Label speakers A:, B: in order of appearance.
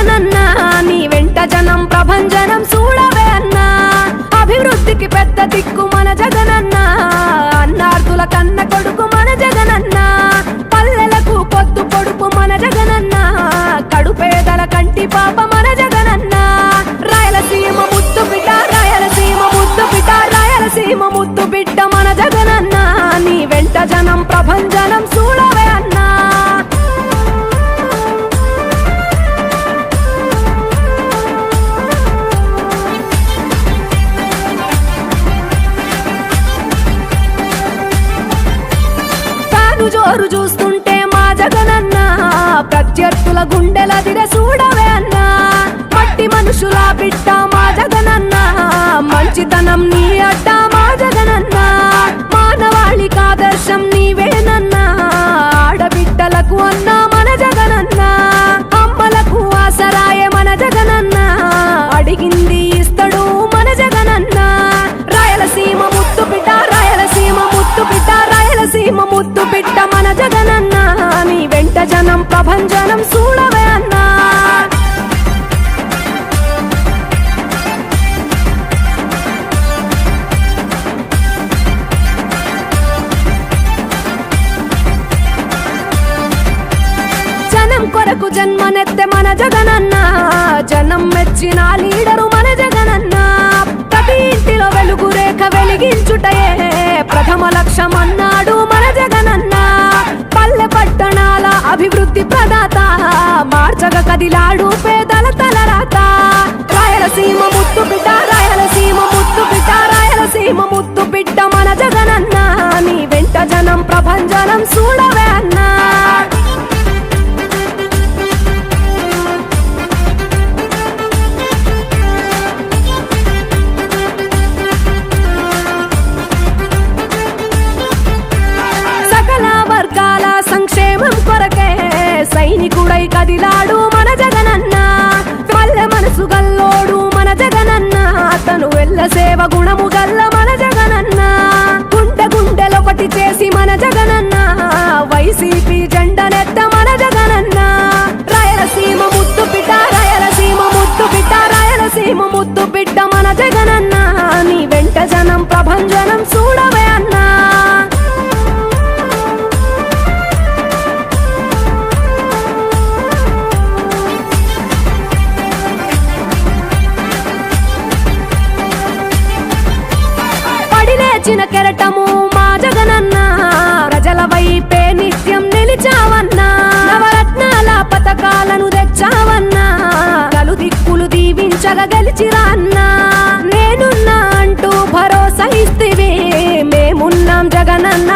A: జగనన్న నీ వెంట జనం ప్రభంజనం చూడవే అన్నా అభివృద్ధికి పెద్ద దిక్కు మన జగనన్న అన్నార్థుల కన్న కొడుకు మన జగనన్న పల్లెలకు పొద్దు పొడుపు మన జగనన్న కడుపేదల కంటి పాప మన జగనన్న రాయలసీమ ముద్దు బిడ్డ రాయలసీమ ముద్దు బిడ్డ రాయలసీమ ముద్దు బిడ్డ మన జగనన్న నీ వెంట జనం ప్రభంజనం చూడవే అన్నా జోరు చూస్తుంటే మా జగనన్న ప్రత్యర్థుల గుండెల దిర చూడవే అన్నా మట్టి మనుషుల బిడ్డ మా జగనన్న మంచితనం నీ అడ్డ మా జగనన్న మానవాళికి ఆదర్శం నీవేనన్నా ఆడబిడ్డలకు అన్నా మన జగనన్న అమ్మలకు ఆసరాయే మన జగనన్న అడిగింది ఇస్తడు మన జగనన్న రాయలసీమ ముద్దు బిడ్డ రాయలసీమ ముద్దు బిడ్డ రాయలసీమ ముద్దు బిడ్డ మన జగనన్న నీ వెంట జనం ప్రభంజనం చూడవే అన్నా జనం కొరకు జన్మనెత్తే మన జగనన్న జనం మెచ్చిన లీడరు మన జగనన్న ప్రతి ఇంటిలో వెలుగు రేఖ వెలిగించుటయే ప్రథమ లక్ష్యం అన్నాడు మన జగనన్న పల్లె పట్టణాల అభివృద్ధి ప్రదాత మార్చగ కదిలాడు పేదల తలరాత రాయలసీమ ముద్దు బిడ్డ రాయలసీమ ముద్దు బిడ్డ రాయలసీమ ముద్దు బిడ్డ మన జగనన్న నీ వెంట జనం ప్రభంజనం చూడవే అన్నా సంక్షేమం కొరకే సైనికుడై కదిలాడు మన జగనన్న పల్లె మనసు గల్లోడు మన జగనన్న అతను వెళ్ళ సేవ గుణము గల్ల మన జగనన్న గుండె గుండెలొకటి చేసి మన జగనన్న వైసీపీ జెండనెత్త మన జగనన్న రాయలసీమ ముద్దు బిడ్డ రాయలసీమ ముద్దు బిడ్డ రాయలసీమ ముద్దు బిడ్డ మన జగనన్న నీ వెంట జనం ప్రభంజనం చూడవే అన్నా చిన్న కెరటము మా జగనన్న ప్రజల వైపే నిత్యం నిలిచావన్నా నవరత్నాల పథకాలను తెచ్చావన్నా నలు దిక్కులు దీవించగా గెలిచిరా అన్నా నేనున్నా అంటూ భరోసా ఇస్తివి మేమున్నాం జగనన్న